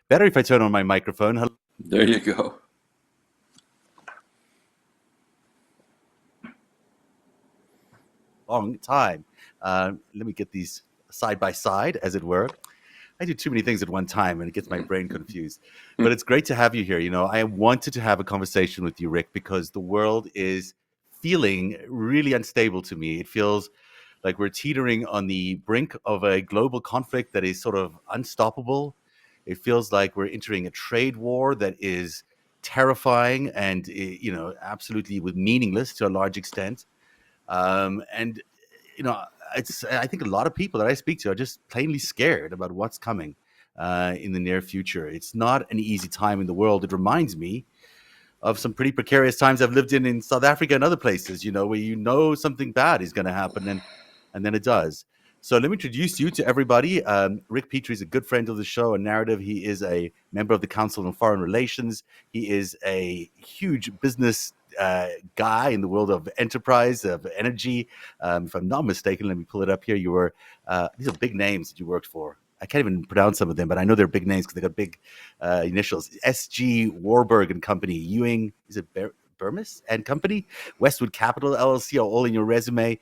Better if I turn on my microphone. Hello. There you go. Long time. Let me get these side by side, as it were. I do too many things at one time and it gets my brain confused. But it's great to have you here. I wanted to have a conversation with you, Rick, because the world is feeling really unstable to me. It feels like we're teetering on the brink of a global conflict that is sort of unstoppable. It feels like we're entering a trade war that is terrifying and, absolutely meaningless to a large extent. And you know, I think a lot of people that I speak to are just plainly scared about what's coming in the near future. It's not an easy time in the world. It reminds me of some pretty precarious times I've lived in South Africa and other places. Where something bad is going to happen, and then it does. So let me introduce you to everybody. Rick Petree is a good friend of the show and narrative. He is a member of the Council on Foreign Relations. He is a huge business guy in the world of enterprise, of energy. If I'm not mistaken, let me pull it up here. These are big names that you worked for. I can't even pronounce some of them, but I know they're big names because they got big initials. S.G. Warburg and Company, Ewing, is it Burmis and Company, Westwood Capital LLC are all in your resume.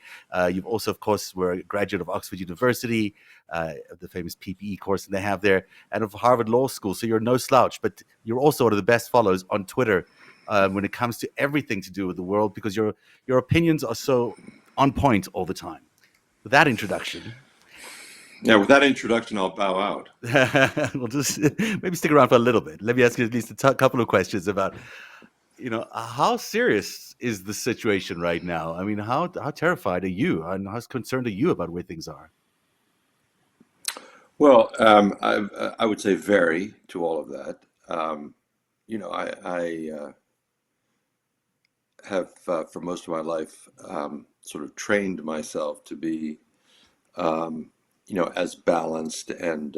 You've also, of course, were a graduate of Oxford University, the famous PPE course that they have there, and of Harvard Law School. So you're no slouch, but you're also one of the best follows on Twitter when it comes to everything to do with the world, because your opinions are so on point all the time. With that introduction, Yeah, with that introduction, I'll bow out. we'll just maybe stick around for a little bit. Let me ask you at least a couple of questions about, how serious is the situation right now? I mean, how terrified are you, and how concerned are you about where things are? Well, I would say very to all of that. I have for most of my life sort of trained myself to be, as balanced and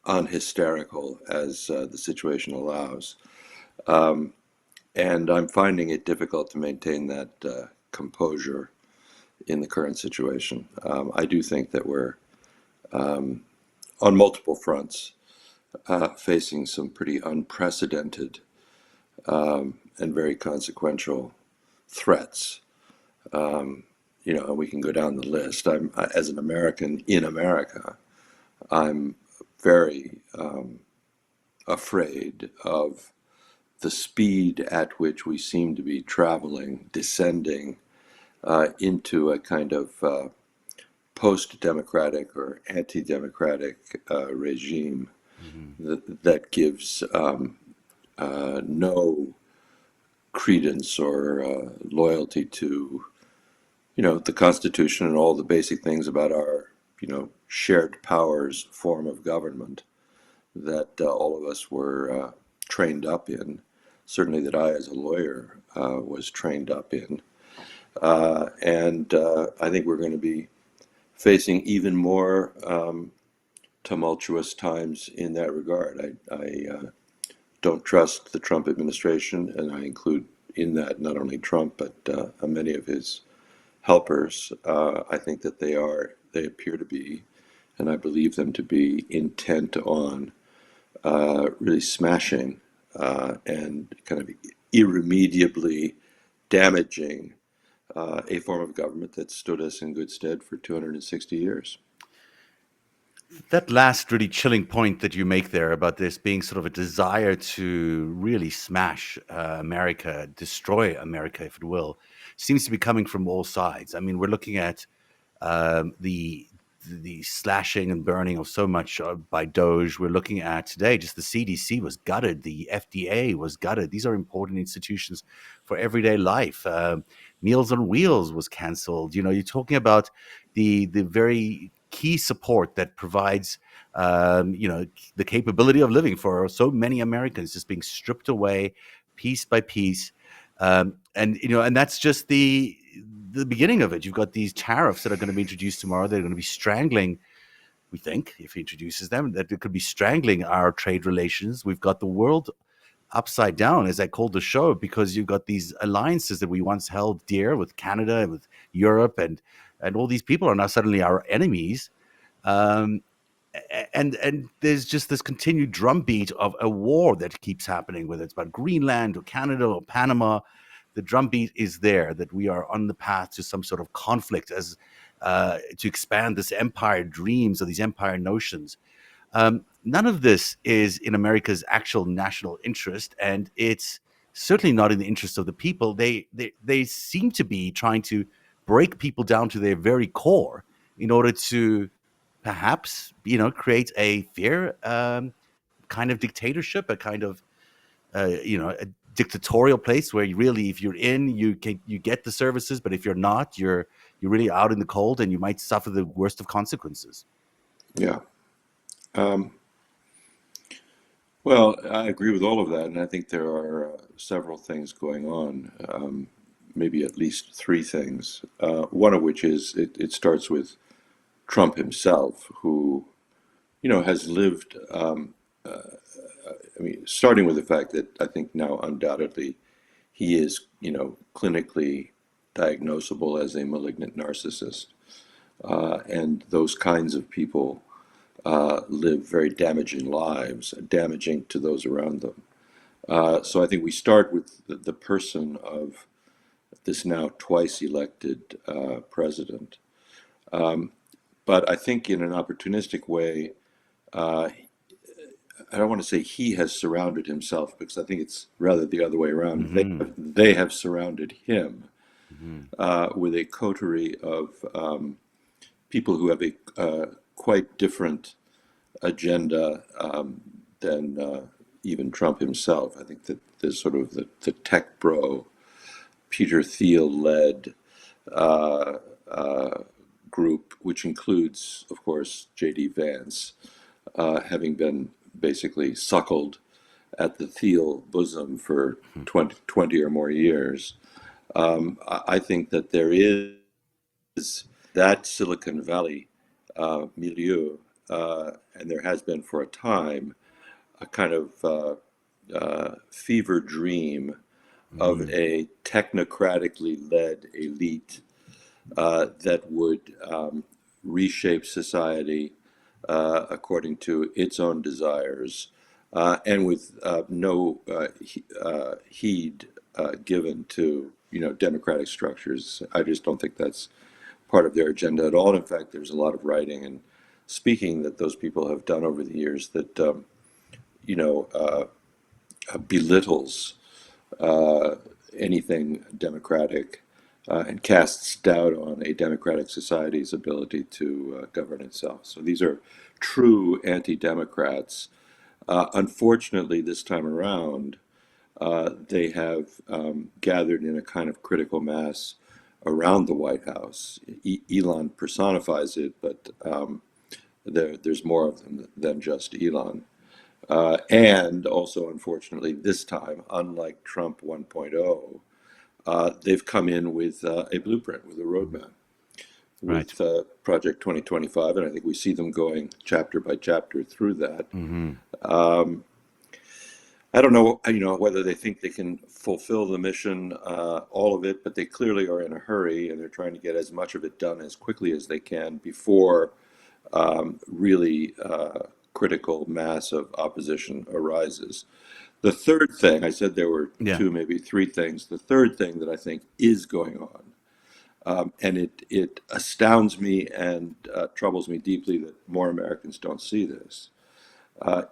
unhysterical as the situation allows. Um, and I'm finding it difficult to maintain that composure in the current situation. I do think that we're um, on multiple fronts facing some pretty unprecedented and very consequential threats. Um, and we can go down the list. As an American in America, I'm very afraid of the speed at which we seem to be traveling, descending into a kind of post-democratic or anti-democratic regime Hmm. that gives no credence or loyalty to the Constitution and all the basic things about our shared powers form of government that all of us were trained up in. Certainly, that I, as a lawyer, was trained up in, and I think we're going to be facing even more tumultuous times in that regard. I don't trust the Trump administration, and I include in that not only Trump but many of his helpers. I think that they appear to be, and I believe them to be intent on really smashing and kind of irremediably damaging a form of government that stood us in good stead for 260 years. That last really chilling point that you make there about this being sort of a desire to really smash America, destroy America, if it will, seems to be coming from all sides. I mean, we're looking at the slashing and burning of so much by Doge. We're looking at today, just the CDC was gutted, the FDA was gutted. These are important institutions for everyday life. Meals on Wheels was canceled. You're talking about the very key support that provides the capability of living for so many Americans just being stripped away piece by piece. And that's just the beginning of it. You've got these tariffs that are going to be introduced tomorrow. They're going to be strangling, we think, if he introduces them, that it could be strangling our trade relations. We've got the world upside down, as I called the show, because you've got these alliances that we once held dear with Canada and with Europe, and all these people are now suddenly our enemies. Um, and there's just this continued drumbeat of a war that keeps happening, whether it's about Greenland or Canada or Panama. The drumbeat is there that we are on the path to some sort of conflict as to expand this empire dreams or these empire notions. None of this is in America's actual national interest, and it's certainly not in the interest of the people. They seem to be trying to break people down to their very core in order to perhaps create a fair kind of dictatorship, a kind of a dictatorial place where you really, if you're in, you get the services, but if you're not, you're really out in the cold, and you might suffer the worst of consequences. Yeah. Um, well, I agree with all of that, and I think there are several things going on, maybe at least three things. One of which is it starts with Trump himself, who, has lived, I mean, starting with the fact that I think now undoubtedly he is, clinically diagnosable as a malignant narcissist. And those kinds of people live very damaging lives, damaging to those around them. So I think we start with the person of this now twice elected president. But I think in an opportunistic way, uh, I don't want to say he has surrounded himself, because I think it's rather the other way around. Hmm. They have surrounded him Hmm. with a coterie of people who have a quite different agenda than even Trump himself. I think that there's sort of the tech bro, Peter Thiel led uh, uh, group, which includes, of course, J.D. Vance, having been basically suckled at the Thiel bosom for 20 or more years. I think that there is that Silicon Valley milieu, and there has been for a time, a kind of fever dream of Hmm. a technocratically led elite that would reshape society according to its own desires, and with no heed given to democratic structures. I just don't think that's part of their agenda at all. In fact, there's a lot of writing and speaking that those people have done over the years that you know uh, belittles uh, anything democratic, and casts doubt on a democratic society's ability to govern itself. So these are true anti-democrats. Unfortunately, this time around, they have gathered in a kind of critical mass around the White House. Elon personifies it, but there's more of them than just Elon. And also, unfortunately, this time, unlike Trump 1.0, they've come in with a blueprint, with a roadmap, Right. with Project 2025, and I think we see them going chapter by chapter through that. Hmm. I don't know, whether they think they can fulfill the mission, all of it, but they clearly are in a hurry, and they're trying to get as much of it done as quickly as they can before really critical mass of opposition arises. The third thing, I said there were Yeah. two, maybe three things. The third thing that I think is going on, and it astounds me and troubles me deeply that more Americans don't see this,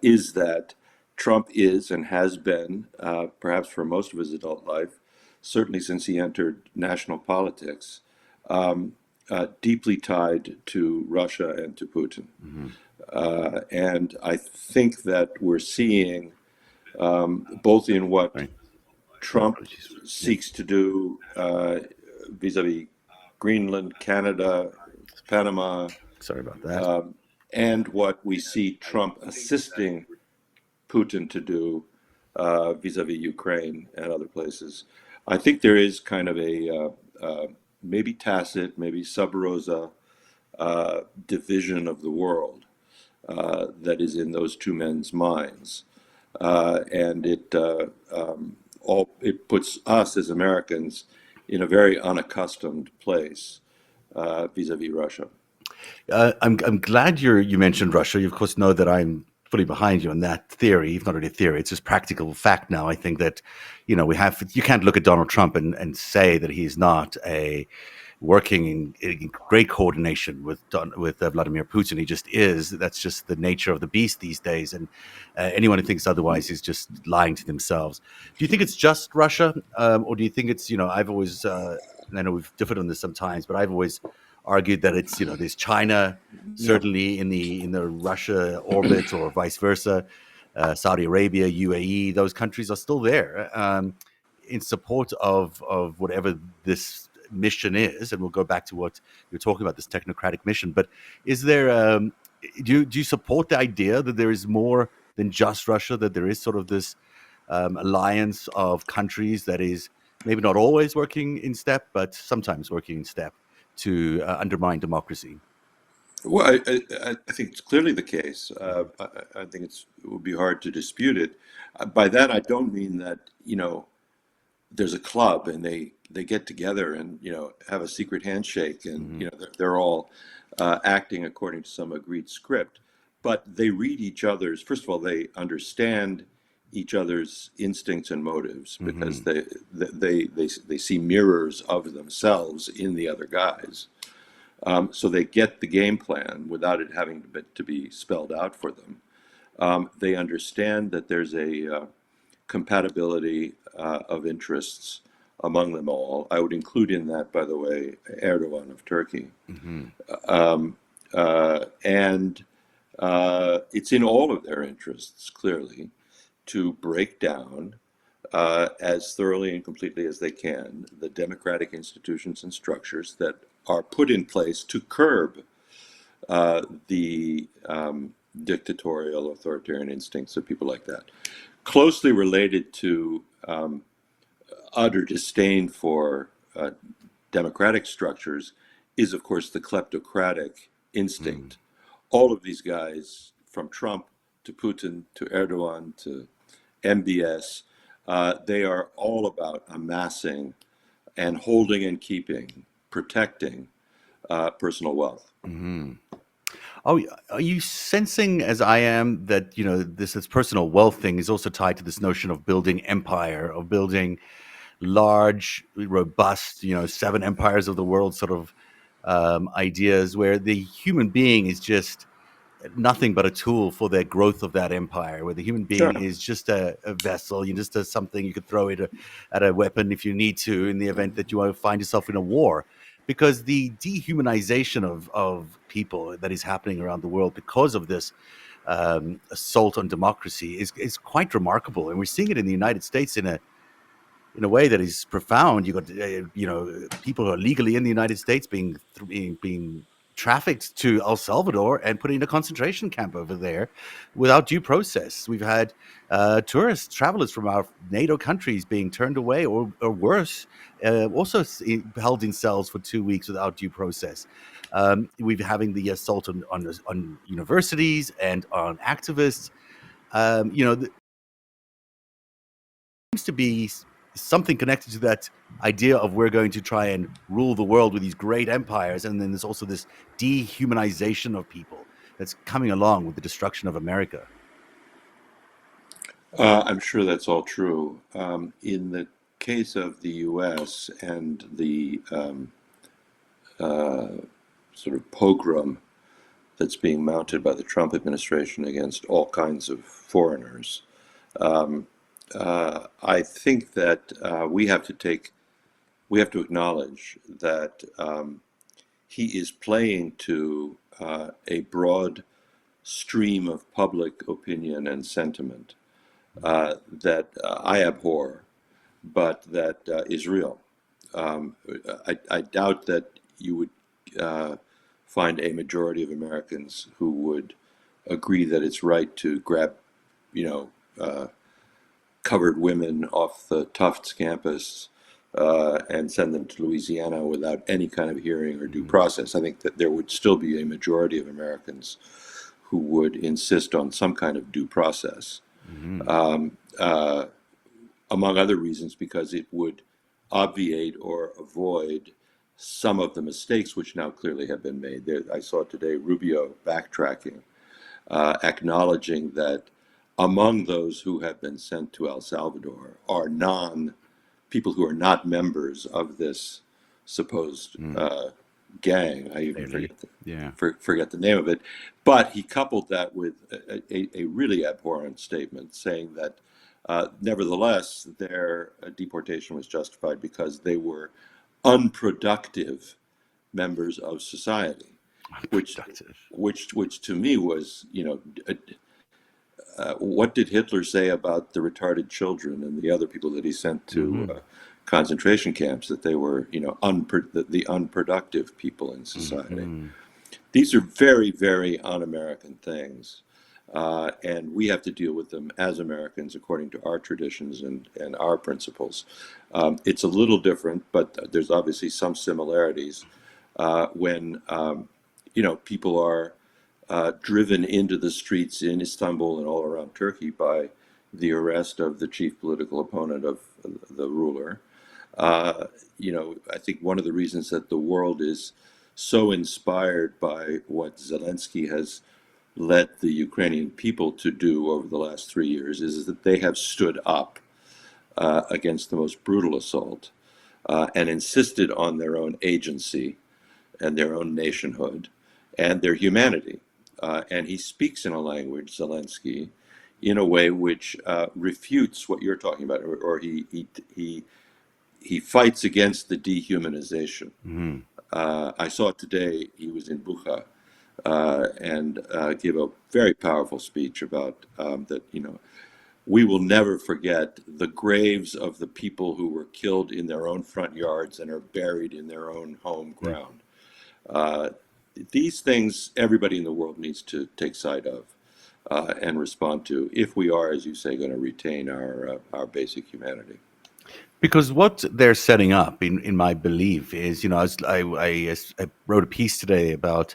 is that Trump is and has been, perhaps for most of his adult life, certainly since he entered national politics, deeply tied to Russia and to Putin. Hmm. And I think that we're seeing, both in what Right. Trump Apologies. Yeah. seeks to do vis-a-vis Greenland, Canada, Panama, Sorry about that. um, and what we see Trump assisting Putin to do vis-a-vis Ukraine and other places. I think there is kind of a maybe tacit, maybe sub rosa division of the world that is in those two men's minds, and it puts us as Americans in a very unaccustomed place vis-a-vis Russia. I'm glad you mentioned Russia. You of course know that I'm fully behind you on that theory. It's not really a theory; it's just practical fact now. I think that you can't look at Donald Trump and say that he's not a working in great coordination with Vladimir Putin. He just is. That's just the nature of the beast these days. And anyone who thinks otherwise is just lying to themselves. Do you think it's just Russia, or do you think it's I've always and I know we've differed on this sometimes, but I've always argued that it's there's China Yeah. certainly in the Russia orbit or vice versa. Saudi Arabia, UAE, those countries are still there in support of whatever this mission is, and we'll go back to what you're talking about, this technocratic mission. But is there do you support the idea that there is more than just Russia, that there is sort of this alliance of countries that is maybe not always working in step, but sometimes working in step to undermine democracy? Well, I think it's clearly the case. I think it would be hard to dispute it. By that, I don't mean that, there's a club and they get together and, have a secret handshake and, Hmm. they're all acting according to some agreed script. But they read each other's, first of all, they understand each other's instincts and motives because Hmm. they see mirrors of themselves in the other guys. So they get the game plan without it having to be spelled out for them. They understand that there's a compatibility of interests among them all. I would include in that, by the way, Erdogan of Turkey. Hmm. And it's in all of their interests, clearly, to break down as thoroughly and completely as they can the democratic institutions and structures that are put in place to curb the dictatorial, authoritarian instincts of people like that. Closely related to utter disdain for democratic structures is, of course, the kleptocratic instinct. All of these guys, from Trump to Putin to Erdogan to MBS, they are all about amassing and holding and keeping, protecting personal wealth. Hmm. Oh, are you sensing, as I am, that this personal wealth thing is also tied to this notion of building empire, of building large, robust, seven empires of the world sort of ideas, where the human being is just nothing but a tool for the growth of that empire, where the human being Sure. is just a vessel, just something you could throw it at a weapon if you need to, in the event that you want to find yourself in a war. Because the dehumanization of people that is happening around the world because of this assault on democracy is quite remarkable, and we're seeing it in the United States in a way that is profound. You got people who are legally in the United States being trafficked to El Salvador and put in a concentration camp over there without due process. We've had tourists, travelers from our NATO countries being turned away, or worse, also held in cells for 2 weeks without due process. We've having the assault on universities and on activists. There seems to be something connected to that idea of we're going to try and rule the world with these great empires, and then there's also this dehumanization of people that's coming along with the destruction of America. I'm sure that's all true. In the case of the US and the sort of pogrom that's being mounted by the Trump administration against all kinds of foreigners, I think that we have to acknowledge that he is playing to a broad stream of public opinion and sentiment that I abhor, but that is real. I doubt that you would find a majority of Americans who would agree that it's right to grab, you know, covered women off the Tufts campus and send them to Louisiana without any kind of hearing or due Mhm. process. I think that there would still be a majority of Americans who would insist on some kind of due process, Mhm. um, uh, among other reasons, because it would obviate or avoid some of the mistakes which now clearly have been made. I saw today Rubio backtracking, acknowledging that among those who have been sent to El Salvador are people who are not members of this supposed Mm. gang. I even Clearly. Yeah. forget the name of it. But he coupled that with a really abhorrent statement saying that nevertheless their deportation was justified because they were unproductive members of society, which Unproductive. which to me was, what did Hitler say about the retarded children and the other people that he sent to Hmm. concentration camps, that they were, the unproductive people in society? Hmm. These are very, very un-American things. And we have to deal with them as Americans according to our traditions and our principles. It's a little different, but there's obviously some similarities when people are driven into the streets in Istanbul and all around Turkey by the arrest of the chief political opponent of the ruler. I think one of the reasons that the world is so inspired by what Zelensky has led the Ukrainian people to do over the last 3 years is that they have stood up against the most brutal assault and insisted on their own agency and their own nationhood and their humanity. And he speaks in a language, Zelensky, in a way which refutes what you're talking about, or he fights against the dehumanization. Hmm. I saw today he was in Bucha and gave a very powerful speech about that. We will never forget the graves of the people who were killed in their own front yards and are buried in their own home ground. Uh, these things everybody in the world needs to take sight of and respond to if we are, as you say, going to retain our basic humanity. Because what they're setting up, in my belief, is I wrote a piece today about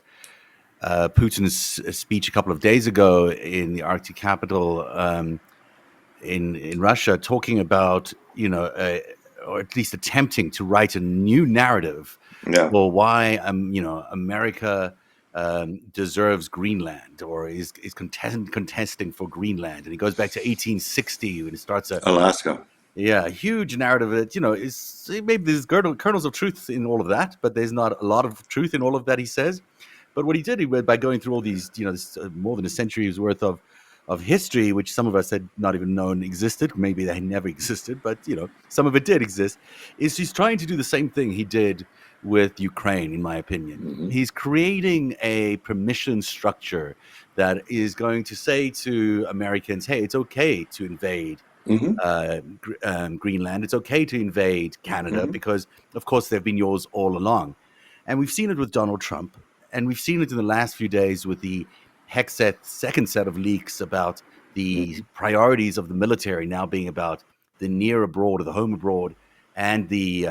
Putin's speech a couple of days ago in the Arctic capital in Russia, talking about or at least attempting to write a new narrative Yeah, for why America deserves Greenland or is contesting for Greenland, and he goes back to 1860 when he starts a Alaska. yeah, a huge narrative that is maybe there's kernels of truth in all of that, but there's not a lot of truth in all of that he says. But what he did, by going through all these, this, more than a century's worth of history, which some of us had not even known existed. Maybe they never existed, but some of it did exist. Is he's trying to do the same thing he did with Ukraine, in my opinion. Hmm. He's creating a permission structure that is going to say to Americans, "Hey, it's okay to invade Hmm. Greenland. It's okay to invade Canada Hmm. because, of course, they've been yours all along." And we've seen it with Donald Trump, and we've seen it in the last few days with the Hexet second set of leaks about the Hmm. priorities of the military now being about the near abroad or the home abroad, and the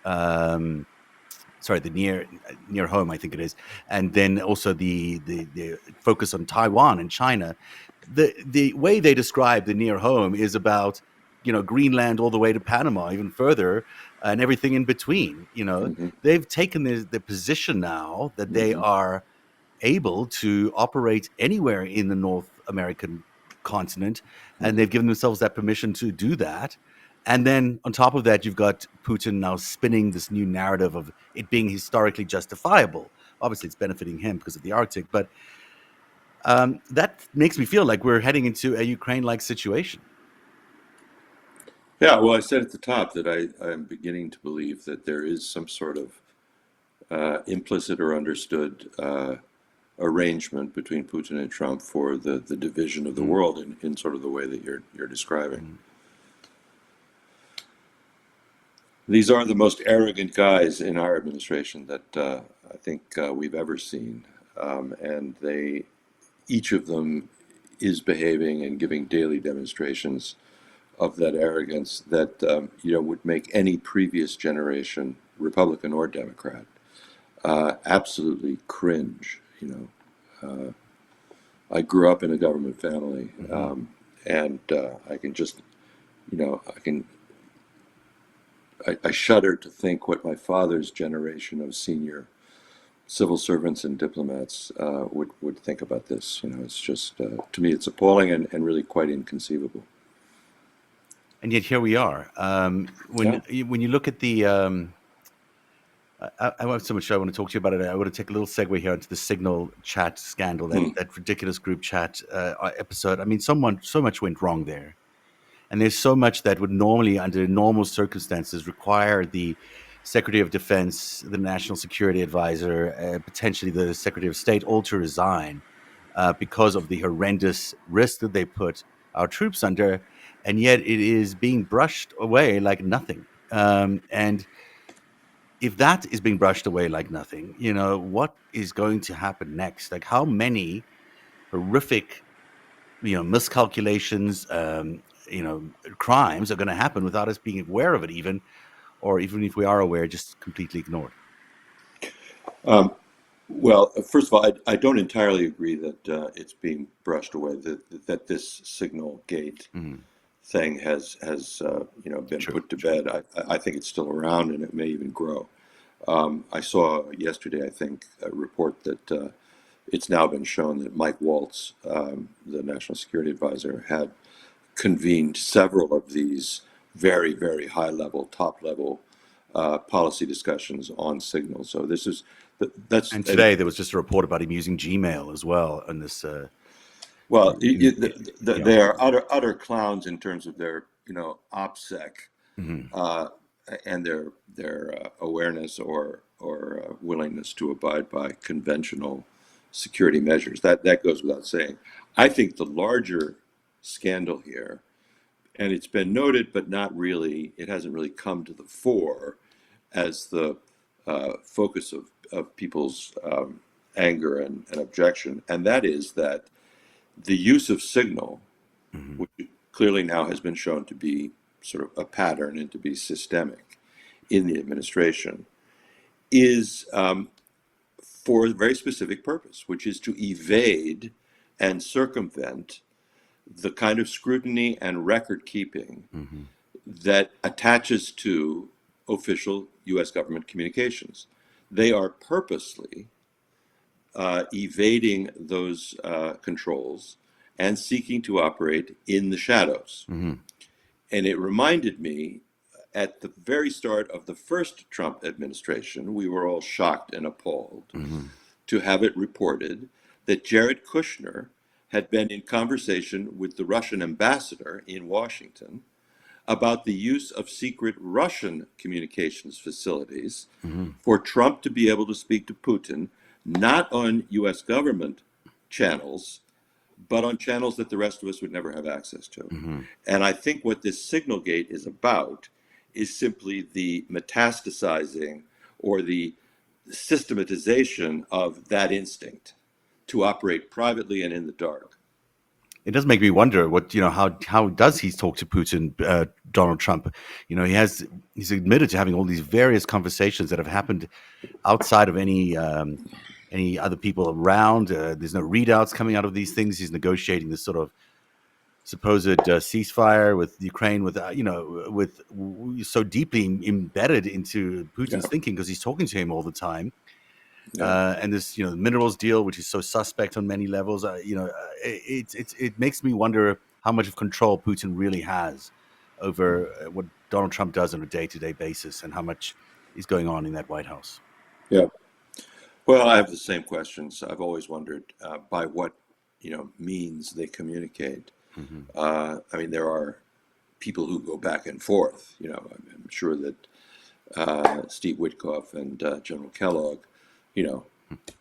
um, sorry, the near home, I think it is, and then also the focus on Taiwan and China. The way they describe the near home is about Greenland all the way to Panama, even further, and everything in between. Hmm. They've taken the position now that they Hmm. are able to operate anywhere in the North American continent, and Hmm. they've given themselves that permission to do that. And then on top of that, you've got Putin now spinning this new narrative of it being historically justifiable. Obviously, it's benefiting him because of the Arctic, but that makes me feel like we're heading into a Ukraine-like situation. Yeah, well, I said at the top that I'm beginning to believe that there is some sort of implicit or understood arrangement between Putin and Trump for the division of the Mm, world in sort of the way that you're describing. mm, These are the most arrogant guys in our administration that I think we've ever seen, and each of them is behaving and giving daily demonstrations of that arrogance that would make any previous generation, Republican or Democrat, absolutely cringe. I grew up in a government family, mhm. and I can just, I can I shudder to think what my father's generation of senior civil servants and diplomats would think about this. It's just to me, it's appalling and really quite inconceivable. And yet here we are. Yeah. When you look at the, I have so much I want to talk to you about it. I want to take a little segue here into the Signal chat scandal, Hmm. that ridiculous group chat episode. I mean, so much went wrong there. And there's so much that would normally, under normal circumstances, require the Secretary of Defense, the National Security Advisor, potentially the Secretary of State, all to resign because of the horrendous risk that they put our troops under. And yet it is being brushed away like nothing. And if that is being brushed away like nothing, what is going to happen next? Like, how many horrific miscalculations, crimes are going to happen without us being aware of it, or even if we are aware, just completely ignored. Um, well, first of all, I don't entirely agree that it's being brushed away. That this Signal Gate Mm, thing has been true, put to true. bed. I think it's still around and it may even grow. I saw yesterday, I think, a report that it's now been shown that Mike Waltz, the National Security Advisor, had convened several of these very, very high level, top level policy discussions on Signal. So this is that's And and today there was just a report about him using Gmail as well on this. well, Yeah. they are utter clowns in terms of their OPSEC Mhm. uh, and their awareness or willingness to abide by conventional security measures. That goes without saying. I think the larger scandal here, and it's been noted, but not really, it hasn't really come to the fore as the focus of people's anger and objection, and that is that the use of Signal, Mhm. which clearly now has been shown to be sort of a pattern and to be systemic in the administration, is for a very specific purpose, which is to evade and circumvent the kind of scrutiny and record keeping Mhm. that attaches to official US government communications. They are purposely evading those controls and seeking to operate in the shadows. Mhm. And it reminded me at the very start of the first Trump administration, we were all shocked and appalled Mhm. to have it reported that Jared Kushner had been in conversation with the Russian ambassador in Washington about the use of secret Russian communications facilities Mhm. for Trump to be able to speak to Putin, not on US government channels, but on channels that the rest of us would never have access to. Mhm. And I think what this Signal Gate is about is simply the metastasizing or the systematization of that instinct to operate privately and in the dark. It does make me wonder what how does he talk to Putin, Donald Trump? He's admitted to having all these various conversations that have happened outside of any other people around. There's no readouts coming out of these things. He's negotiating this sort of supposed ceasefire with Ukraine, with so deeply embedded into Yeah, Putin's thinking because he's talking to him all the time. yeah, And this, minerals deal, which is so suspect on many levels. It makes me wonder how much of control Putin really has over what Donald Trump does on a day-to-day basis, and how much is going on in that White House. yeah. Well, I have the same questions. I've always wondered by what means they communicate. Hmm. I mean, there are people who go back and forth. I'm sure that Steve Witkoff and General Kellogg, you know,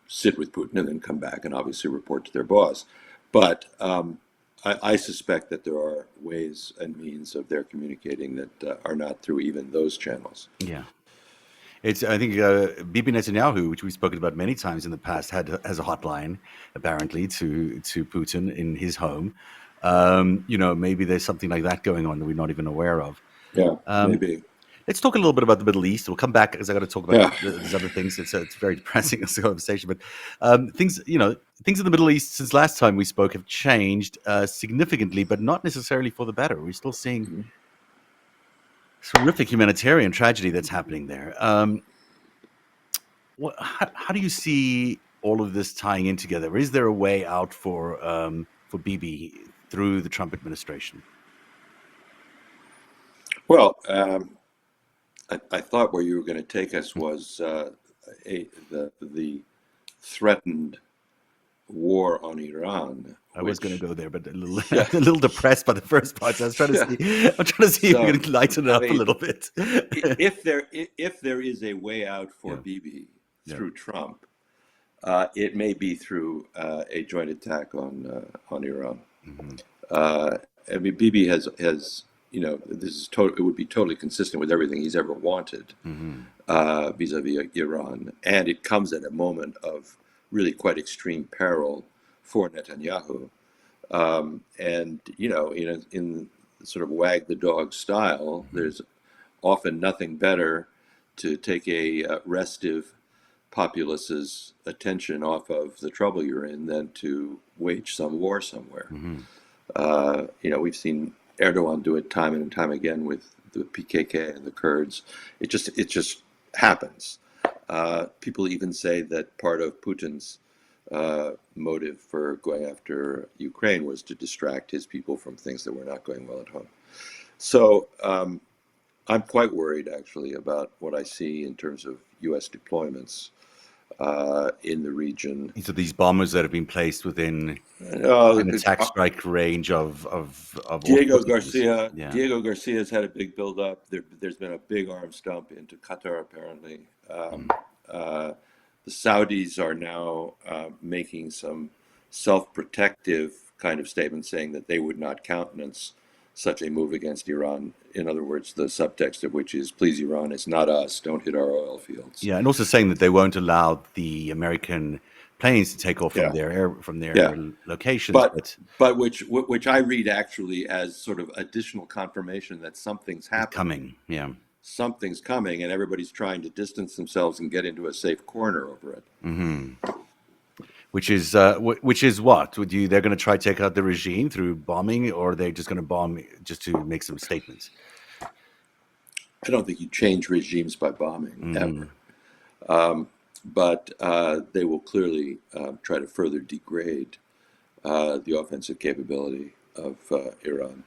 sit with Putin and then come back and obviously report to their boss. But I suspect that there are ways and means of their communicating that are not through even those channels. Yeah. I think Bibi Netanyahu, which we've spoken about many times in the past, has a hotline apparently to Putin in his home. Maybe there's something like that going on that we're not even aware of. Yeah, Um, maybe. let's talk a little bit about the Middle East. We'll come back because I got to talk about Yeah. these other things. It's very depressing as a conversation, but things in the Middle East since last time we spoke have changed significantly, but not necessarily for the better. We're still seeing It's horrific humanitarian tragedy that's happening there. How do you see all of this tying in together? Is there a way out for Bibi through the Trump administration? Well, I thought where you were going to take us was the threatened war on Iran, I was going to which, go there, but a little, yeah, a little depressed by the first part. So I was trying to yeah. see. I'm trying to see if you So, can lighten it I up a mean, little bit. if there is a way out for Yeah, Bibi yeah. through Trump, it may be through a joint attack on Iran. Hmm. Uh, I mean, Bibi has this is it would be totally consistent with everything he's ever wanted Hmm. vis-a-vis Iran, and it comes at a moment of really quite extreme peril for Netanyahu. And in sort of wag the dog style, Hmm. there's often nothing better to take a restive populace's attention off of the trouble you're in than to wage some war somewhere. Hmm. We've seen Erdogan do it time and time again with the PKK and the Kurds. It just happens. People even say that part of Putin's motive for going after Ukraine was to distract his people from things that were not going well at home. So I'm quite worried, actually, about what I see in terms of U.S. deployments in the region. So these bombers that have been placed within Uh, an attack strike range of all Diego sorts of things. Garcia. Yeah. Diego Garcia's had a big buildup. There's been a big arms dump into Qatar, apparently. Mm. Uh, the Saudis are now making some self-protective kind of statements, saying that they would not countenance such a move against Iran. In other words, the subtext of which is, "Please, Iran, it's not us. Don't hit our oil fields." Yeah, and also saying that they won't allow the American planes to take off Yeah, from yeah. their locations, But but which I read actually as sort of additional confirmation that something's it's happening. coming. Yeah. Something's coming, and everybody's trying to distance themselves and get into a safe corner over it. Hmm. Which is what would you? They're going to try to take out the regime through bombing, or they're just going to bomb just to make some statements. I don't think you change regimes by bombing Hmm. ever, but they will clearly try to further degrade the offensive capability of Iran.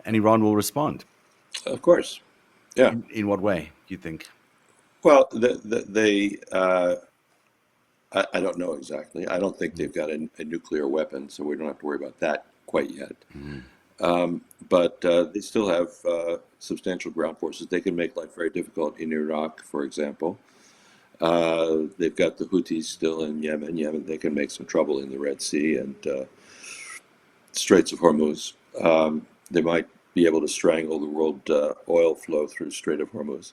And Iran will respond. Of course, yeah. In what way do you think? Well, they. I don't know exactly. I don't think they've got a nuclear weapon, so we don't have to worry about that quite yet. Mm-hmm. But they still have substantial ground forces. They can make life very difficult in Iraq, for example. They've got the Houthis still in Yemen. Yemen, they can make some trouble in the Red Sea and Straits of Hormuz. They might be able to strangle the world oil flow through Strait of Hormuz,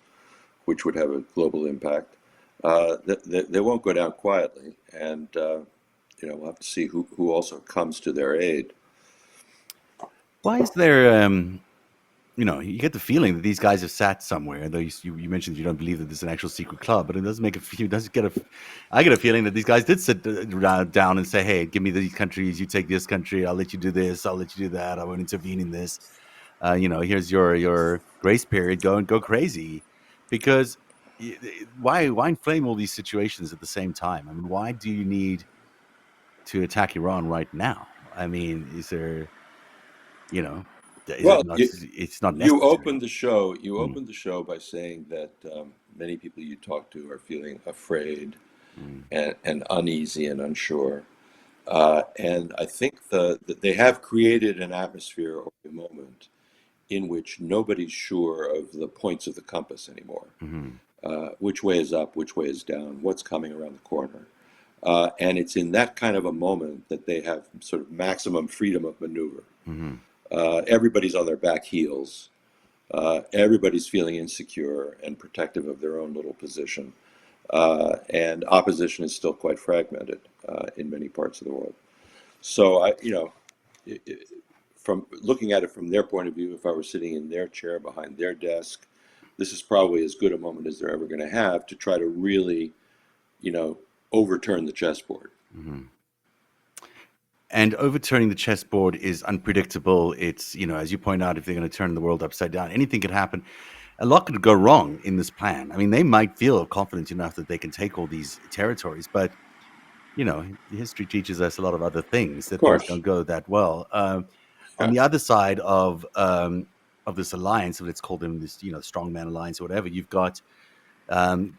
which would have a global impact. They won't go down quietly, and we'll have to see who also comes to their aid. Why is there? You get the feeling that these guys have sat somewhere. Though you mentioned you don't believe that this is an actual secret club, but it does make a few. Does get a. I get a feeling that these guys did sit down and say, "Hey, give me these countries. You take this country. I'll let you do this. I'll let you do that. I won't intervene in this. Here's your grace period. Go crazy," because why inflame all these situations at the same time? I mean, why do you need to attack Iran right now? I mean, is there you know, is it Well, not? you, It's not you necessary. opened the show. You Mm, opened the show by saying that many people you talk to are feeling afraid mm, and uneasy and unsure. And I think that they have created an atmosphere or a moment in which nobody's sure of the points of the compass anymore. mhm, Which way is up? Which way is down? What's coming around the corner? And it's in that kind of a moment that they have sort of maximum freedom of maneuver. mhm. Everybody's on their back heels. Everybody's feeling insecure and protective of their own little position. And opposition is still quite fragmented in many parts of the world. So from looking at it from their point of view, if I were sitting in their chair behind their desk, this is probably as good a moment as they're ever going to have to try to really, you know, overturn the chessboard. Mhm. And overturning the chessboard is unpredictable. It's, as you point out, if they're going to turn the world upside down, anything could happen. a lot could go wrong in this plan. I mean, they might feel confident enough that they can take all these territories, but history teaches us a lot of other things Of that things course. don't go that well. On Yeah. the other side of this alliance, let's call them this, strongman alliance or whatever, you've got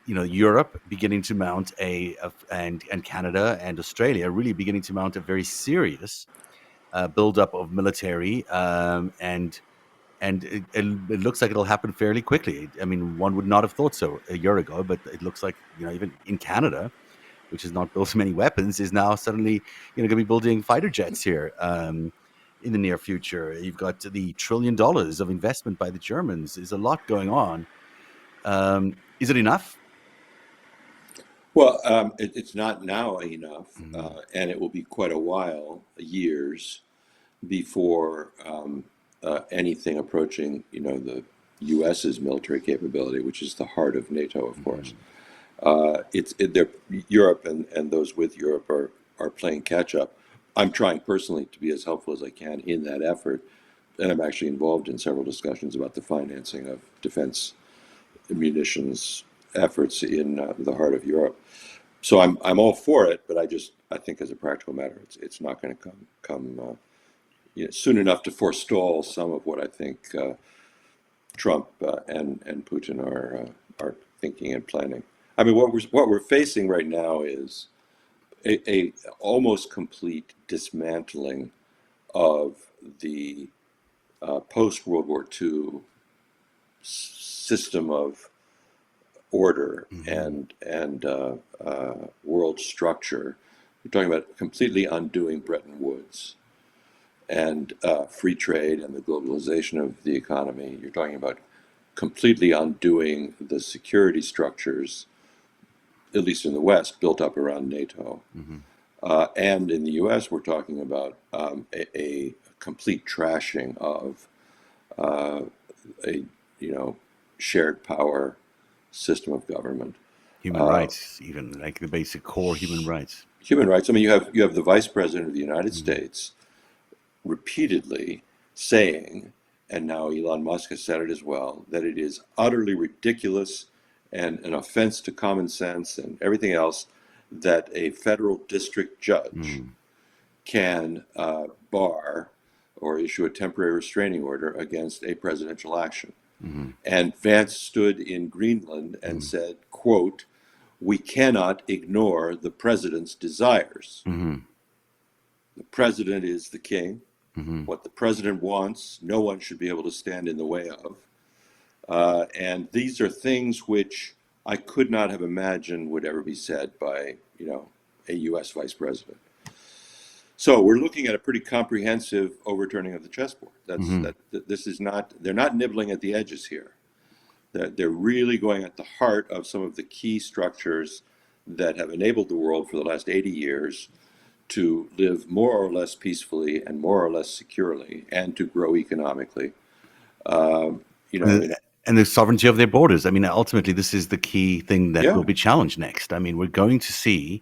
Europe beginning to mount and Canada and Australia really beginning to mount a very serious buildup of military, and it looks like it'll happen fairly quickly. I mean, one would not have thought so a year ago, but it looks like even in Canada, which has not built many weapons, is now suddenly going to be building fighter jets here. In the near future, you've got the $1 trillion of investment by the Germans. There's a lot going on. Is it enough? Well, it's not now enough, Mm-hmm. and it will be quite a while, years, before anything approaching, the U.S.'s military capability, which is the heart of NATO, of course. Mm-hmm. Europe and those with Europe are playing catch up. I'm trying personally to be as helpful as I can in that effort, and I'm actually involved in several discussions about the financing of defense munitions efforts in the heart of Europe. So I'm all for it, but I think as a practical matter, it's not going to come soon enough to forestall some of what I think Trump and Putin are thinking and planning. I mean, what we're facing right now is a almost complete dismantling of the post World War II system of order Mm-hmm. and world structure. We're talking about completely undoing Bretton Woods and free trade and the globalization of the economy. You're talking about completely undoing the security structures, at least in the West, built up around NATO. Mm-hmm. And in the US, we're talking about a complete trashing of a shared power system of government. Human Uh, rights, even like the basic core human rights. Human rights. I mean, you have the Vice President of the United Mm-hmm. States repeatedly saying, and now Elon Musk has said it as well, that it is utterly ridiculous and an offense to common sense and everything else that a federal district judge Mm-hmm. can bar or issue a temporary restraining order against a presidential action. Mm-hmm. And Vance stood in Greenland and Mm-hmm. said, quote, "We cannot ignore the president's desires. Mm-hmm. The president is the king. Mm-hmm. What the president wants, no one should be able to stand in the way of." And these are things which I could not have imagined would ever be said by, a U.S. vice president. So we're looking at a pretty comprehensive overturning of the chessboard. That's Mm-hmm. that. This is not. They're not nibbling at the edges here. They're really going at the heart of some of the key structures that have enabled the world for the last 80 years to live more or less peacefully and more or less securely and to grow economically. Um, you know, And, in, and the sovereignty of their borders. I mean, ultimately, this is the key thing that will yeah, be challenged next. I mean, we're going to see,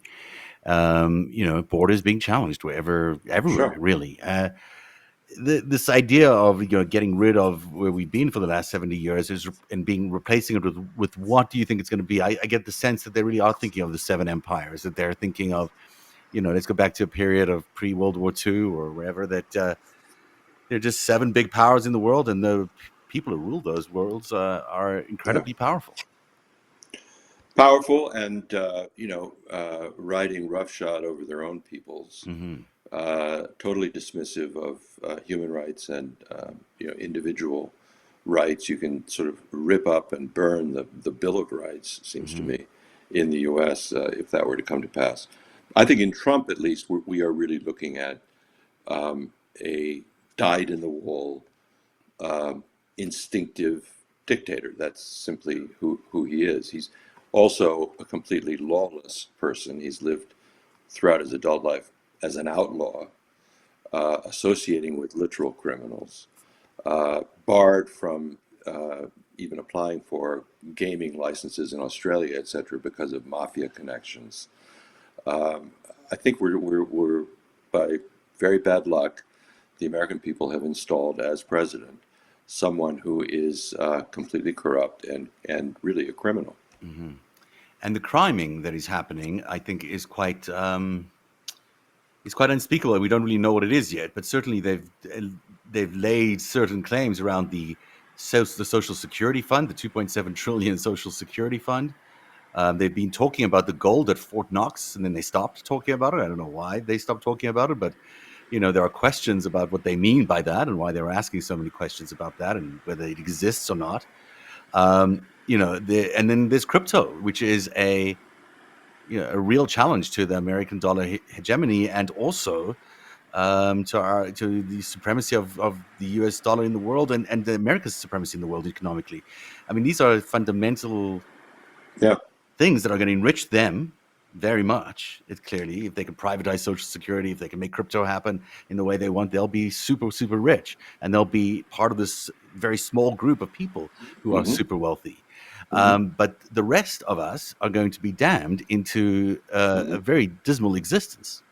borders being challenged everywhere, sure. really. This idea of getting rid of where we've been for the last 70 years and being replacing it with what do you think it's going to be? I get the sense that they really are thinking of the seven empires, that they're thinking of, let's go back to a period of pre-World War II or wherever, that they're just seven big powers in the world, and the people who rule those worlds are Yeah. incredibly powerful. Powerful and, riding roughshod over their own peoples, Hmm. totally dismissive of human rights and, individual rights. You can sort of rip up and burn the Bill of Rights, it seems to Hmm. me, in the US, if that were to come to pass. I think in Trump, at least, we are really looking at a dyed in the wool, instinctive dictator. That's simply who he is. He's also a completely lawless person. He's lived throughout his adult life as an outlaw, associating with literal criminals, barred from even applying for gaming licenses in Australia, etc., because of mafia connections. I think we're by very bad luck, the American people have installed as president someone who is completely corrupt and really a criminal. Hmm. And the criming that is happening, I think, is quite unspeakable. We don't really know what it is yet, but certainly they've laid certain claims around the Social Security Fund, the 2.7 trillion Social Security Fund. They've been talking about the gold at Fort Knox, and then they stopped talking about it. I don't know why they stopped talking about it, but there are questions about what they mean by that and why they're asking so many questions about that and whether it exists or not. And then there's crypto, which is a real challenge to the American dollar hegemony, and also to the supremacy of the U.S. dollar in the world, and the America's supremacy in the world economically. I mean, these are fundamental Yeah. things that are going to enrich them very much. It clearly, if they can privatize Social Security, if they can make crypto happen in the way they want, they'll be super, super rich, and they'll be part of this very small group of people who are Hmm. super wealthy. Hmm. But the rest of us are going to be damned into Hmm. a very dismal existence.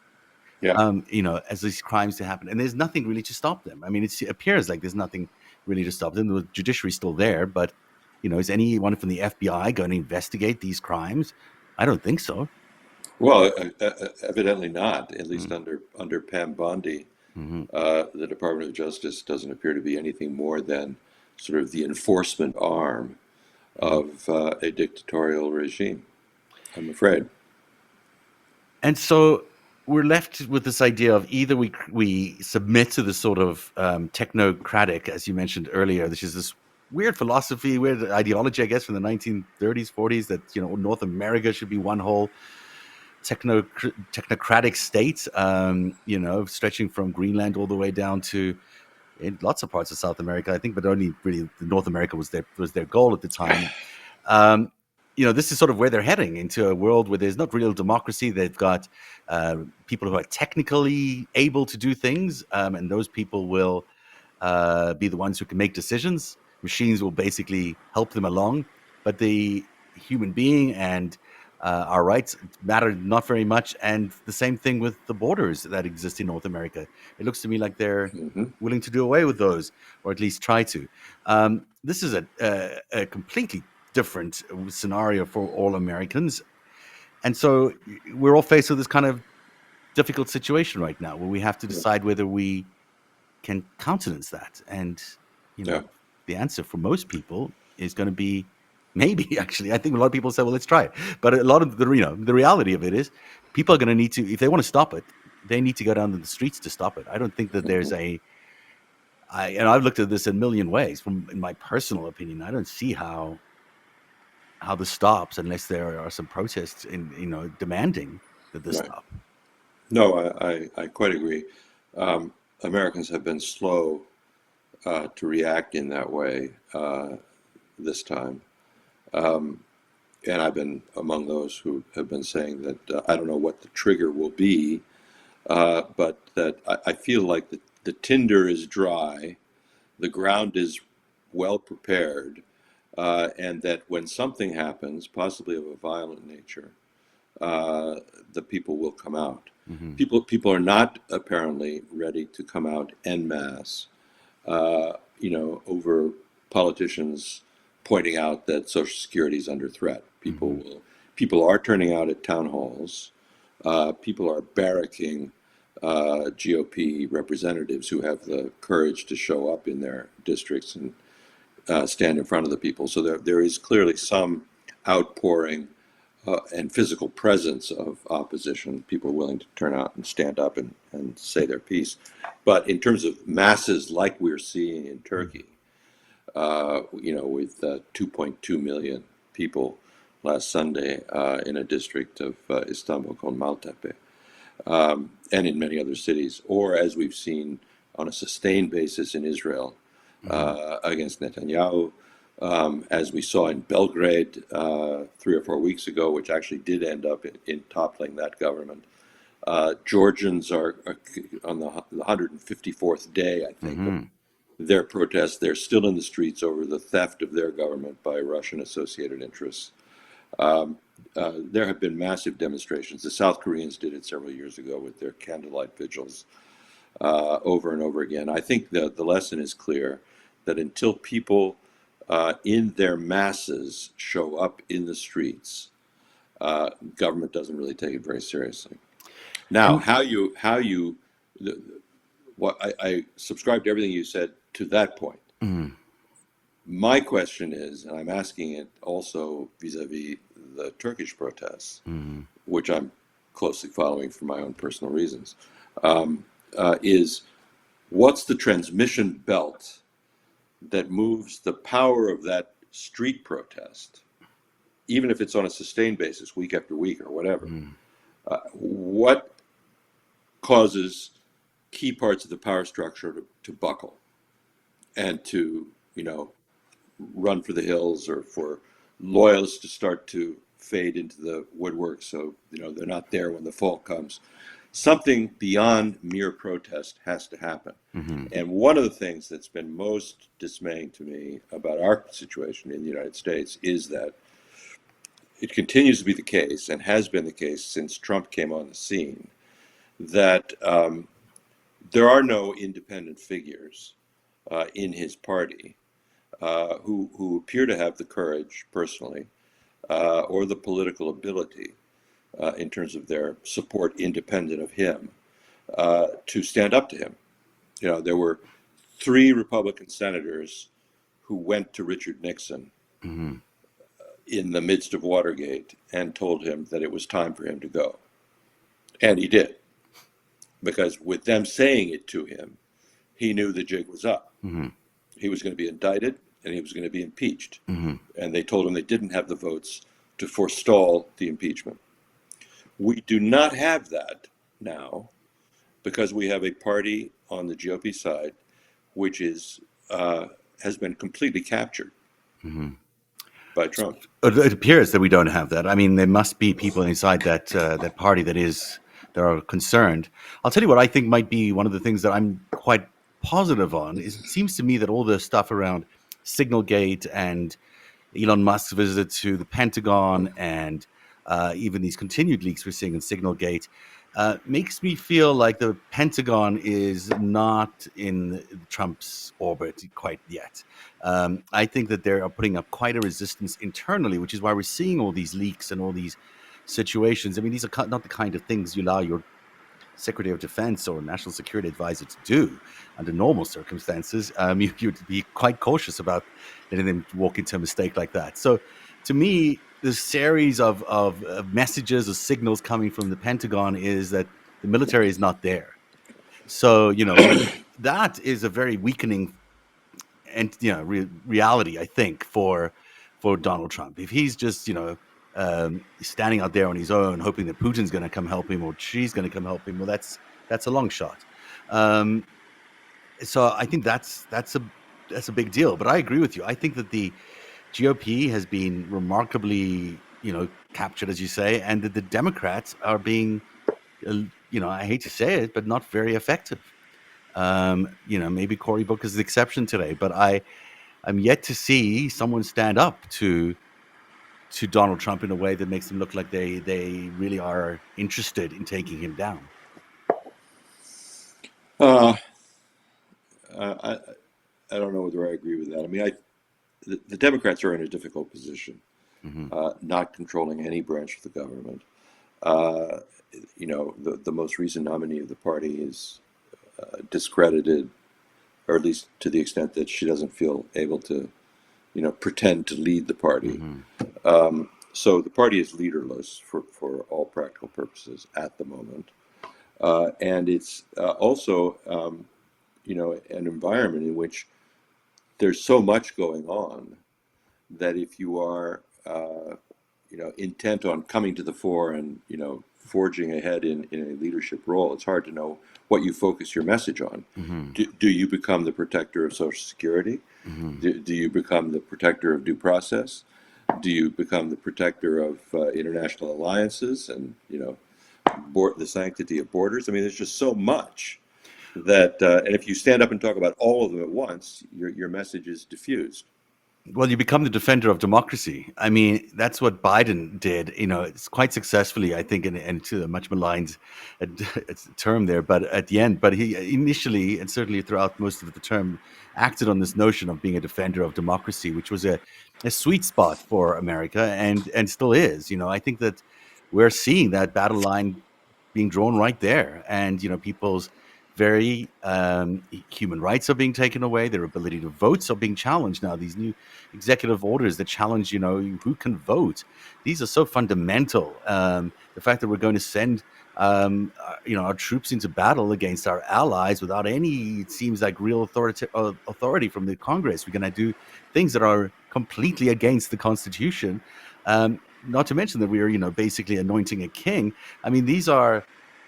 Yeah. As these crimes to happen, and there's nothing really to stop them. I mean, it appears like there's nothing really to stop them. The judiciary's still there, but is anyone from the FBI going to investigate these crimes? I don't think so. Well, evidently not. At least Mm. under Pam Bondi, Hmm. the Department of Justice doesn't appear to be anything more than sort of the enforcement arm Hmm. of a dictatorial regime, I'm afraid. And so we're left with this idea of either we submit to this sort of technocratic, as you mentioned earlier, which is this weird philosophy, weird ideology, I guess, from the 1930s, 40s, that North America should be one whole technocratic state, stretching from Greenland all the way down to in lots of parts of South America, I think, but only really North America was their goal at the time. Um, this is sort of where they're heading, into a world where there's not real democracy. They've got people who are technically able to do things, and those people will be the ones who can make decisions. Machines will basically help them along, but the human being and our rights matter not very much. And the same thing with the borders that exist in North America. It looks to me like they're Hmm. willing to do away with those, or at least try to. This is a completely different scenario for all Americans. And so we're all faced with this kind of difficult situation right now where we have to Yeah. decide whether we can countenance that. And, you Yeah. know, the answer for most people is going to be maybe, actually. I think a lot of people say, well, let's try it. But a lot of the reality of it is people are going to need to, if they want to stop it, they need to go down to the streets to stop it. I don't think that Hmm. I've looked at this in a million ways from, in my personal opinion, I don't see how this stops unless there are some protests demanding that this Right. stop. No, I quite agree. Um, Americans have been slow to react in that way this time. Um, and I've been among those who have been saying that I don't know what the trigger will be, but that I feel like the tinder is dry, the ground is well prepared, and that when something happens, possibly of a violent nature, uh, the people will come out. Hmm. People are not apparently ready to come out en masse, over politicians pointing out that Social Security is under threat. Hmm. People are turning out at town halls. People are barracking GOP representatives who have the courage to show up in their districts and stand in front of the people. So there is clearly some outpouring and physical presence of opposition, people willing to turn out and stand up and say their piece. But in terms of masses like we're seeing in Turkey, with 2.2 million people last Sunday in a district of Istanbul called Maltepe, and in many other cities, or as we've seen on a sustained basis in Israel Hmm. against Netanyahu, as we saw in Belgrade 3 or 4 weeks ago, which actually did end up in toppling that government. Georgians are on the 154th day, I think, of Hmm. their protests. They're still in the streets over the theft of their government by Russian associated interests. Um, there have been massive demonstrations. The South Koreans did it several years ago with their candlelight vigils over and over again. I think the lesson is clear. that until people in their masses show up in the streets, government doesn't really take it very seriously. Now, And how you, what I subscribe to everything you said to that point. mm, My question is, and I'm asking it also vis-a-vis the Turkish protests, mm, which I'm closely following for my own personal reasons, is what's the transmission belt that moves the power of that street protest, even if it's on a sustained basis, week after week or whatever? mm, What causes key parts of the power structure to buckle and to, run for the hills, or for loyalists to start to fade into the woodwork, so they're not there when the fall comes? Something beyond mere protest has to happen. mm, And one of the things that's been most dismaying to me about our situation in the United States is that it continues to be the case, and has been the case since Trump came on the scene, that there are no independent figures in his party who appear to have the courage personally, or the political ability, in terms of their support independent of him, to stand up to him. There were three Republican senators who went to Richard Nixon mm, in the midst of Watergate and told him that it was time for him to go. And he did, because with them saying it to him, he knew the jig was up. mm, He was going to be indicted and he was going to be impeached. mm, And they told him they didn't have the votes to forestall the impeachment. We do not have that now, because we have a party on the GOP side which has been completely captured mm. by Trump. It appears that we don't have that. I mean, there must be people inside that party that are concerned. I'll tell you what I think might be one of the things that I'm quite positive on. Is it seems to me that all the stuff around Signalgate and Elon Musk's visit to the Pentagon, and even these continued leaks we're seeing in Signalgate, makes me feel like the Pentagon is not in Trump's orbit quite yet. I think that they are putting up quite a resistance internally, which is why we're seeing all these leaks and all these situations. I mean, these are not the kind of things you allow your Secretary of Defense or National Security Advisor to do under normal circumstances. You'd be quite cautious about letting them walk into a mistake like that. So, to me, the series of messages or signals coming from the Pentagon is that the military is not there. So, that is a very weakening and reality, I think, for Donald Trump. If he's just standing out there on his own, hoping that Putin's going to come help him or she's going to come help him, well, that's a long shot. Um, so I think that's a big deal. But I agree with you. I think that the GOP has been remarkably captured, as you say, and that the Democrats are being I hate to say it, but not very effective. Maybe Cory Booker is the exception today, but I'm yet to see someone stand up to Donald Trump in a way that makes them look like they really are interested in taking him down. Uh, I, I don't know whether I agree with that. I mean, the Democrats are in a difficult position, Hmm. not controlling any branch of the government. Uh, the most recent nominee of the party is discredited, or at least to the extent that she doesn't feel able to, pretend to lead the party. Hmm. So the party is leaderless for all practical purposes at the moment. And it's also, an environment in which there's so much going on that if you are, intent on coming to the fore and, forging ahead in a leadership role, it's hard to know what you focus your message on. Hmm. Do you become the protector of Social Security? Hmm. Do you become the protector of due process? Do you become the protector of international alliances and, the sanctity of borders? I mean, there's just so much that, and if you stand up and talk about all of them at once, your message is diffused. Well, you become the defender of democracy. I mean, that's what Biden did. It's quite successfully, I think, and to a much maligned it's a term there, but at the end, but he initially and certainly throughout most of the term acted on this notion of being a defender of democracy, which was a sweet spot for America and still is. I think that we're seeing that battle line being drawn right there, and people's very human rights are being taken away. Their ability to vote are being challenged now. These new executive orders that challenge, who can vote. These are so fundamental. The fact that we're going to send, our troops into battle against our allies without any, it seems like, real authority from the Congress. We're going to do things that are completely against the Constitution. Not to mention that we are, basically anointing a king. I mean, these are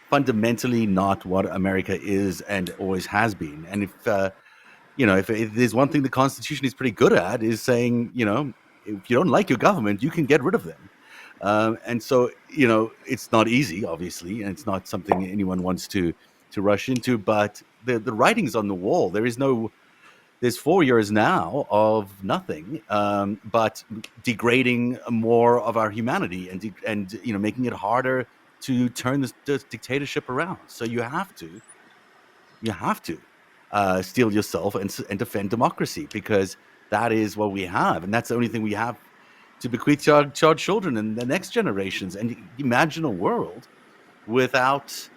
fundamentally not what America is and always has been. And if there's one thing the Constitution is pretty good at, is saying, if you don't like your government, you can get rid of them. And so, it's not easy, obviously, and it's not something anyone wants to rush into. But the writing's on the wall. There's 4 years now of nothing, but degrading more of our humanity and making it harder to turn this dictatorship around. So you have to steel yourself and defend democracy, because that is what we have, and that's the only thing we have to bequeath to our children and the next generations. And imagine a world without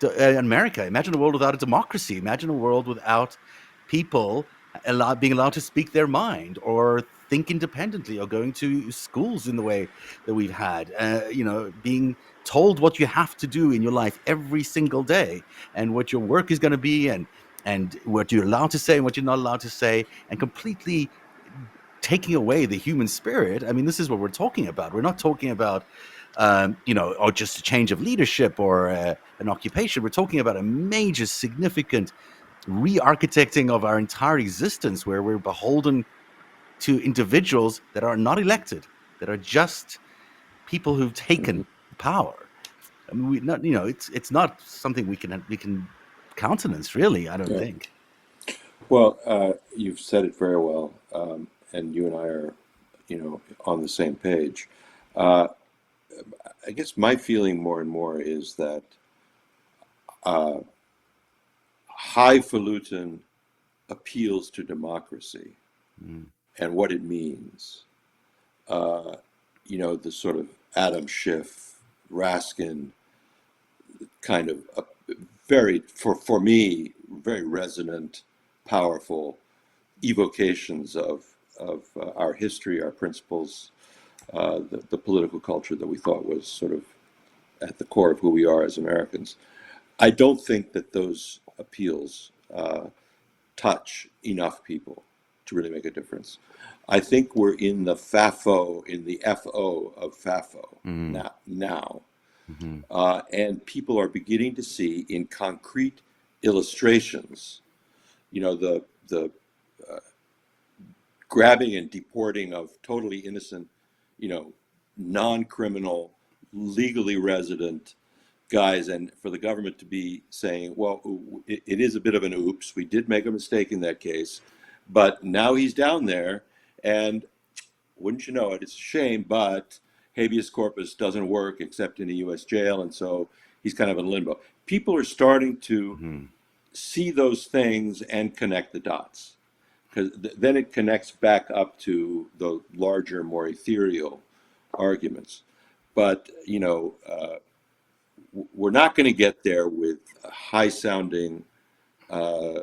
America. Imagine a world without a democracy. Imagine a world without people being allowed to speak their mind or think independently or going to schools in the way that we've had. Being told what you have to do in your life every single day, and what your work is going to be, and what you're allowed to say and what you're not allowed to say, and completely taking away the human spirit. I mean, this is what we're talking about. We're not talking about, or just a change of leadership or an occupation. We're talking about a major, significant re-architecting of our entire existence, where we're beholden to individuals that are not elected, that are just people who've Mhm. taken power. I mean, it's not something we can countenance, really. I don't Yeah. think. Well, you've said it very well, and you and I are, on the same page. Uh, I guess my feeling more and more is that uh, highfalutin appeals to democracy Mm. and what it means. Uh, the sort of Adam Schiff, Raskin kind of very, for me, very resonant, powerful evocations of our history, our principles, the political culture that we thought was sort of at the core of who we are as Americans. I don't think that those appeals touch enough people to really make a difference. I think we're in the FAFO, in the FO of FAFO Mm. now. Hmm. And people are beginning to see in concrete illustrations, the grabbing and deporting of totally innocent, you know, non-criminal, legally resident guys, and for the government to be saying, well, it is a bit of an oops. We did make a mistake in that case, but now he's down there, and wouldn't you know it, it's a shame, but habeas corpus doesn't work except in a U.S. jail, and so he's kind of in limbo. People are starting to Hmm. see those things and connect the dots, because then it connects back up to the larger, more ethereal arguments. But we're not going to get there with high-sounding, uh,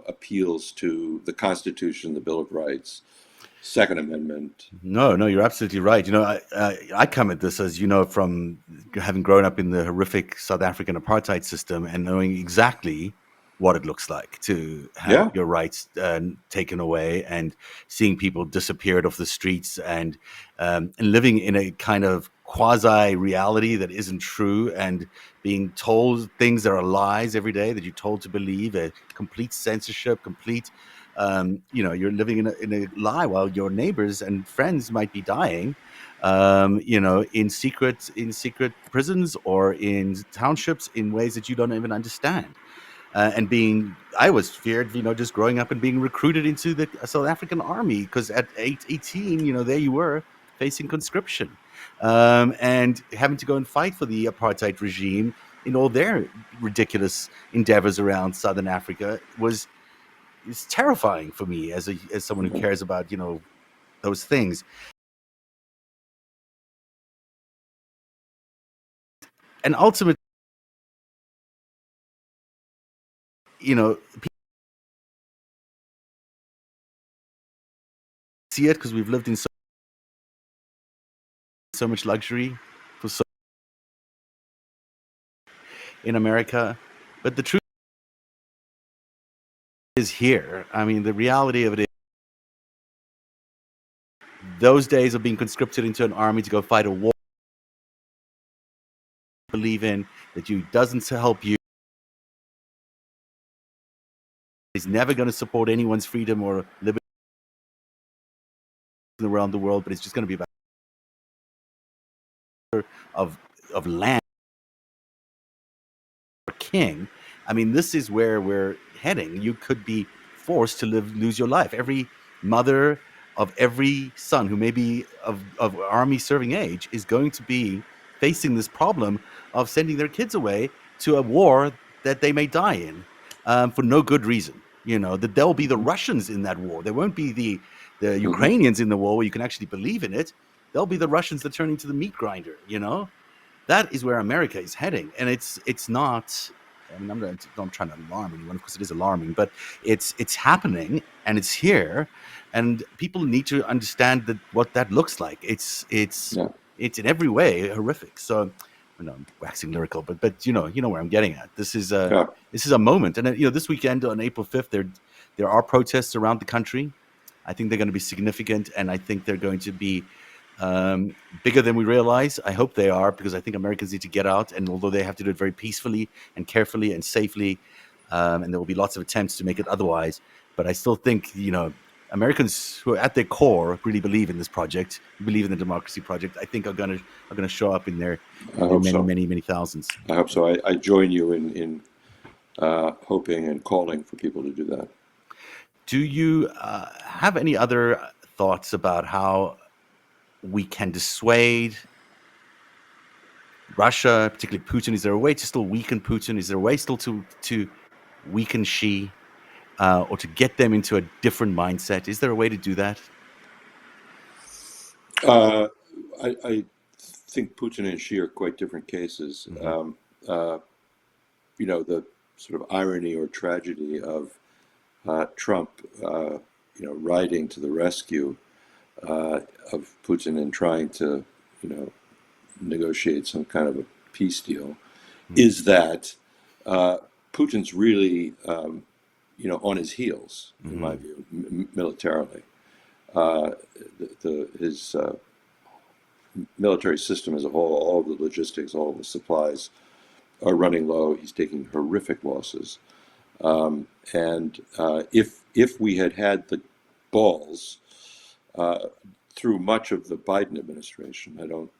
appeals to the Constitution, the Bill of Rights, Second Amendment. No, no, you're absolutely right. I come at this, as you know, from having grown up in the horrific South African apartheid system and knowing exactly what it looks like to have Yeah. your rights taken away, and seeing people disappeared off the streets, and living in a kind of quasi reality that isn't true, and being told things that are lies every day that you're told to believe, a complete censorship, complete, you're living in a lie while your neighbors and friends might be dying, in secret prisons or in townships in ways that you don't even understand. and being I was feared, just growing up and being recruited into the South African army because at 18, there you were facing conscription, and having to go and fight for the apartheid regime in all their ridiculous endeavors around Southern Africa was is terrifying for me as someone who cares about those things. And ultimately, people see it because we've lived in so much luxury for so in America, but the truth is here. I mean, the reality of it is those days of being conscripted into an army to go fight a war believe in that you doesn't help you is never going to support anyone's freedom or liberty around the world, but it's just going to be about of land or king. I mean, this is where we're heading. You could be forced to lose your life. Every mother of every son who may be of army serving age is going to be facing this problem of sending their kids away to a war that they may die in for no good reason. That there'll be the Russians in that war. There won't be the Hmm. Ukrainians in the war where you can actually believe in it. There'll be the Russians that turn into the meat grinder. That is where America is heading, and it's not. I mean, I'm trying to alarm anyone. Of course, it is alarming, but it's happening and it's here, and people need to understand what that looks like. Yeah, It's in every way horrific. So, I'm waxing lyrical, but you know where I'm getting at. yeah. This is a moment, and this weekend on April 5th, there are protests around the country. I think they're going to be significant, and I think they're going to be um, bigger than we realize. I hope they are, because I think Americans need to get out. And although they have to do it very peacefully and carefully and safely, and there will be lots of attempts to make it otherwise, but I still think Americans who are at their core really believe in this project, believe in the democracy project. I think are gonna show up in their I in their hope many so. many many thousands. I hope so. I join you in hoping and calling for people to do that. Do you have any other thoughts about how we can dissuade Russia, particularly Putin? Is there a way to still weaken Putin? Is there a way still to weaken Xi, or to get them into a different mindset? Is there a way to do that? Uh, I think Putin and Xi are quite different cases. Hmm. Uh, the sort of irony or tragedy of Trump, riding to the rescue uh, of Putin and trying to, you know, negotiate some kind of a peace deal, is that uh, Putin's really, on his heels, in my Hmm. view, militarily. Uh, his military system as a whole, all of the logistics, all of the supplies are running low. He's taking horrific losses. And if we had had the balls uh, through much of the Biden administration, I don't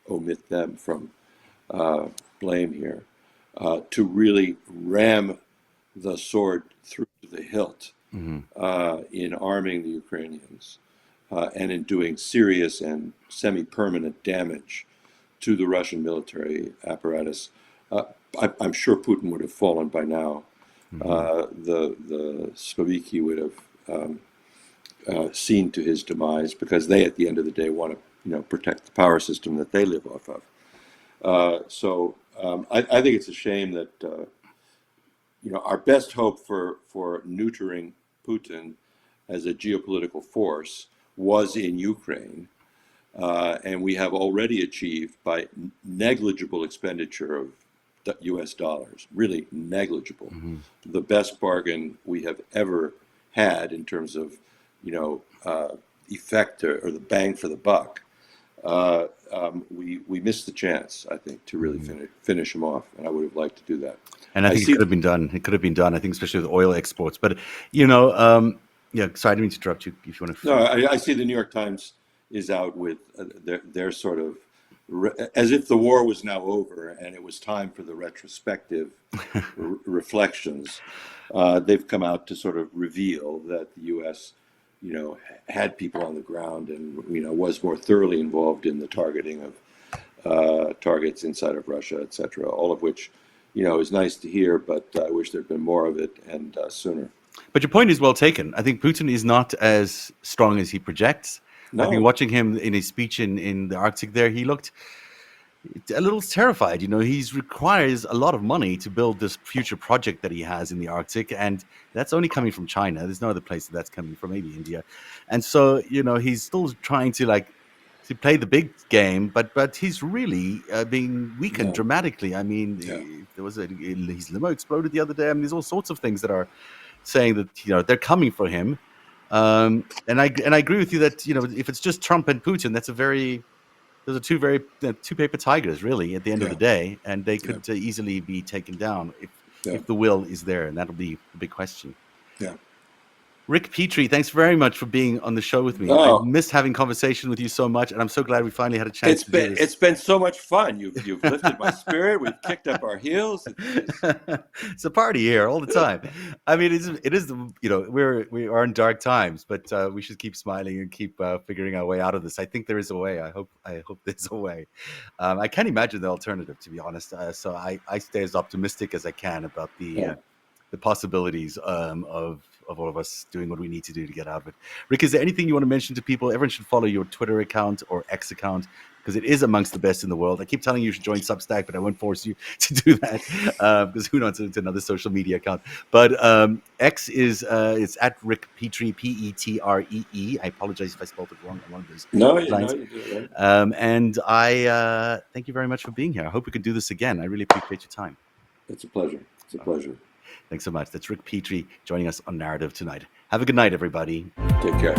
omit them from uh, blame here, to really ram the sword through the hilt Hmm. in arming the Ukrainians and in doing serious and semi-permanent damage to the Russian military apparatus. Uh, I'm sure Putin would have fallen by now. Hmm. The Sloviki would have seen to his demise because they, at the end of the day, want to protect the power system that they live off of. I think it's a shame that our best hope for neutering Putin as a geopolitical force was in Ukraine. And we have already achieved, by negligible expenditure of US dollars, really negligible, Hmm. the best bargain we have ever had in terms of, effect or the bang for the buck. We missed the chance, I think, to really Hmm. finish him off, and I would have liked to do that. And I I think it see. could have been done. It could have been done. I think, especially with oil exports. But you know, yeah. Sorry, I didn't mean to interrupt you. If you want to No, finish. I see the New York Times is out with their sort of as if the war was now over and it was time for the retrospective reflections. They've come out to sort of reveal that the U.S., had people on the ground and was more thoroughly involved in the targeting of targets inside of Russia, etc. All of which, is nice to hear, but I wish there'd been more of it and sooner. But your point is well taken. I think Putin is not as strong as he projects. I've been No, watching him in his speech in the Arctic there. He looked a little terrified. He requires a lot of money to build this future project that he has in the Arctic, and that's only coming from China. There's no other place that's coming from, maybe India. And so, he's still trying to play the big game, but he's really being weakened no, dramatically. I mean, yeah, there was his limo exploded the other day. I mean, there's all sorts of things that are saying that they're coming for him. And I agree with you that if it's just Trump and Putin, those are two paper tigers, really, at the end of yeah, the day, and they yeah, could easily be taken down yeah, if the will is there, and that'll be the big question. yeah. Rick Petree, thanks very much for being on the show with me. I Oh, missed having conversation with you so much, and I'm so glad we finally had a chance it's to do been this. it's been so much fun. You've lifted my spirit. We've kicked up our heels. It's a party here all the time. I mean, it is we are in dark times, but we should keep smiling and keep figuring our way out of this. I think there is a way. I hope there's a way. I can't imagine the alternative, to be honest. So I stay as optimistic as I can about Yeah. the possibilities of all of us doing what we need to do to get out of it. Rick, is there anything you want to mention to people? Everyone should follow your Twitter account or X account because it is amongst the best in the world. I keep telling you should join Substack, but I won't force you to do that because who knows, it's another social media account. But X is it's at Rick Petree, Petree. I apologize if I spelled it wrong on one of those No, lines. you did it right. And I thank you very much for being here. I hope we can do this again. I really appreciate your time. It's a pleasure. It's a All right. pleasure. Thanks so much. That's Rick Petree joining us on Narrative tonight. Have a good night, everybody. Take care.